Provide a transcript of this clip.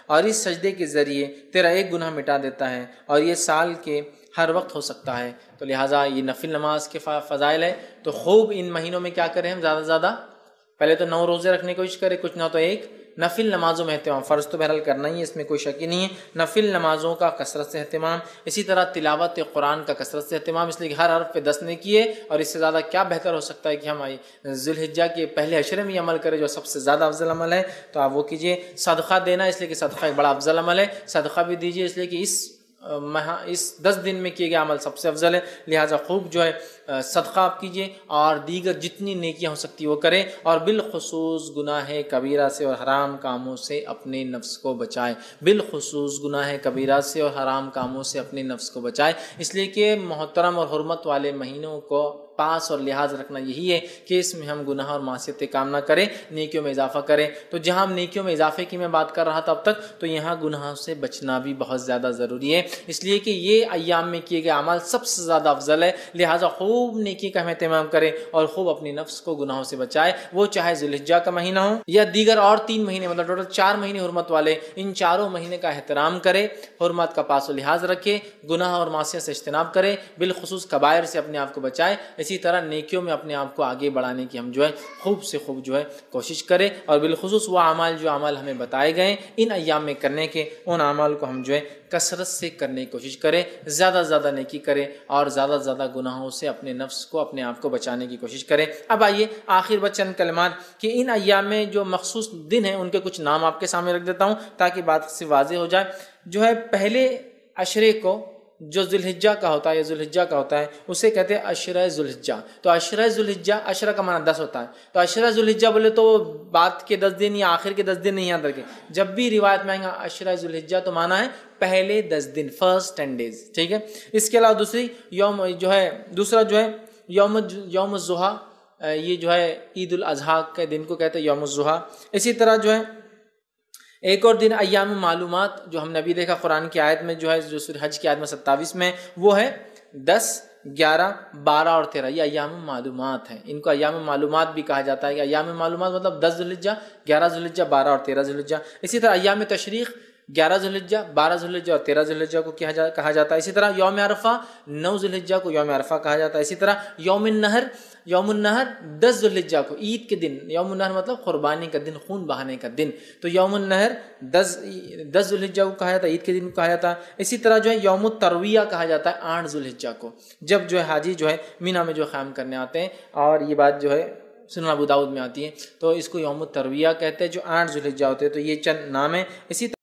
اور اس سجدے کے ذریعے تیرا ایک گناہ مٹا دیتا ہے، اور یہ سال کے ہر وقت ہو سکتا ہے۔ تو لہٰذا یہ نفل نماز کے فضائل ہے، تو خوب ان مہینوں میں کیا کریں ہم زیادہ سے زیادہ، پہلے تو 9 روزے رکھنے کی کوشش کریں، کچھ نہ تو ایک نفل نمازوں میں اہتمام، فرض تو بہرحال کرنا ہی ہے، اس میں کوئی شک ہی نہیں ہے، نفل نمازوں کا کثرت سے اہتمام، اسی طرح تلاوت قرآن کا کثرت سے اہتمام، اس لیے کہ ہر حرف پہ 10 نیکی ہے، اور اس سے زیادہ کیا بہتر ہو سکتا ہے کہ ہم ذی الحجہ کے پہلے عشرے میں یہ عمل کریں جو سب سے زیادہ افضل عمل ہے، تو آپ وہ کیجئے۔ صدقہ دینا، اس لیے کہ صدقہ ایک بڑا افضل عمل ہے، صدقہ بھی دیجئے، اس لیے کہ اس 10 دن میں کیے گئے عمل سب سے افضل ہے، لہٰذا خوب جو ہے صدقہ آپ کیجئے، اور دیگر جتنی نیکیاں ہو سکتی وہ کریں، اور بالخصوص گناہ کبیرہ سے اور حرام کاموں سے اپنے نفس کو بچائے، بالخصوص گناہ کبیرہ سے اور حرام کاموں سے اپنے نفس کو بچائے، اس لیے کہ محترم اور حرمت والے مہینوں کو پاس اور لحاظ رکھنا یہی ہے کہ اس میں ہم گناہ اور معصیت کام نہ کریں، نیکیوں میں اضافہ کریں۔ تو جہاں ہم نیکیوں میں اضافے کی میں بات کر رہا تھا اب تک، تو یہاں گناہوں سے بچنا بھی بہت زیادہ ضروری ہے، اس لیے کہ یہ ایام میں کیے گئے اعمال سب سے زیادہ افضل ہے، لہٰذا خوب نیکی کا ہم اہتمام کریں اور خوب اپنی نفس کو گناہوں سے بچائے، وہ چاہے ذی الحجہ کا مہینہ ہو یا دیگر اور 3 مہینے، مطلب ٹوٹل 4 مہینے حرمت والے، ان چاروں مہینے کا احترام کرے، حرمت کا پاس و لحاظ رکھے، گناہ اور معصیت سے اجتناب کرے، بالخصوص کبائر سے اپنے آپ کو بچائے، اسی طرح نیکیوں میں اپنے آپ کو آگے بڑھانے کی ہم جو ہے خوب سے خوب جو ہے کوشش کریں، اور بالخصوص وہ اعمال جو اعمال ہمیں بتائے گئے ان ایام میں کرنے کے، ان اعمال کو ہم جو ہے کثرت سے کرنے کی کوشش کریں، زیادہ سے زیادہ نیکی کریں، اور زیادہ سے زیادہ گناہوں سے اپنے نفس کو اپنے آپ کو بچانے کی کوشش کریں۔ اب آئیے آخر چند کلمات کہ ان ایام میں جو مخصوص دن ہیں ان کے کچھ نام آپ کے سامنے رکھ دیتا ہوں تاکہ بات سے واضح ہو جائے۔ جو ہے پہلے عشرے کو جو ذی الحجہ کا ہوتا ہے یا ذی الحجہ کا ہوتا ہے اسے کہتے ہیں عشرہ ذی الحجہ، تو عشرہ ذی الحجہ، عشرہ کا معنی 10 ہوتا ہے، تو عشرہ ذی الحجہ بولے تو بعد کے 10 دن یا آخر کے 10 دن نہیں یاد رکھیں، جب بھی روایت میں آئیں گا عشرہ ذی الحجہ تو معنی ہے پہلے 10 دن، فرسٹ 10 days، ٹھیک ہے۔ اس کے علاوہ دوسرا جو ہے یوم الضحیٰ، یہ جو ہے عید الاضحیٰ کے دن کو کہتے ہیں یوم الضحیٰ۔ اسی طرح جو ہے ایک اور دن ایام معلومات، جو ہم نے ابھی دیکھا قرآن کی آیت میں جو ہے جو سورہ حج کی آیت میں 27 میں، وہ ہے 10، 11، 12 اور 13، یہ ایام معلومات ہیں، ان کو ایام معلومات بھی کہا جاتا ہے کہ ایام معلومات مطلب 10 ذی الحجہ، 11 ذی الحجہ، 12 اور 13 ذی الحجہ۔ اسی طرح ایام تشریق 11 ذی الحجہ، 12 ذی الحجہ اور 13 ذی الحجہ کو کہا جاتا ہے۔ اسی طرح یوم عرفہ 9 ذی الحجہ کو یوم عرفہ کہا جاتا ہے۔ اسی طرح یوم النہر 10 ذی الحجہ کو، عید کے دن، یوم النہر مطلب قربانی کا دن، خون بہانے کا دن، تو یوم النہر 10 ذی الحجہ کو کہا جاتا ہے، عید کے دن کو کہا جاتا ہے۔ اسی طرح جو ہے یوم الترویہ کہا جاتا ہے 8 ذی الحجہ کو، جب جو ہے حاجی جو ہے مینا میں جو قیام کرنے آتے ہیں، اور یہ بات جو ہے سنن ابو داؤد میں آتی ہے، تو اس کو یوم الترویہ کہتے ہیں جو 8 ذی الحجہ ہوتے ہیں۔ تو یہ چند نام ہیں۔ اسی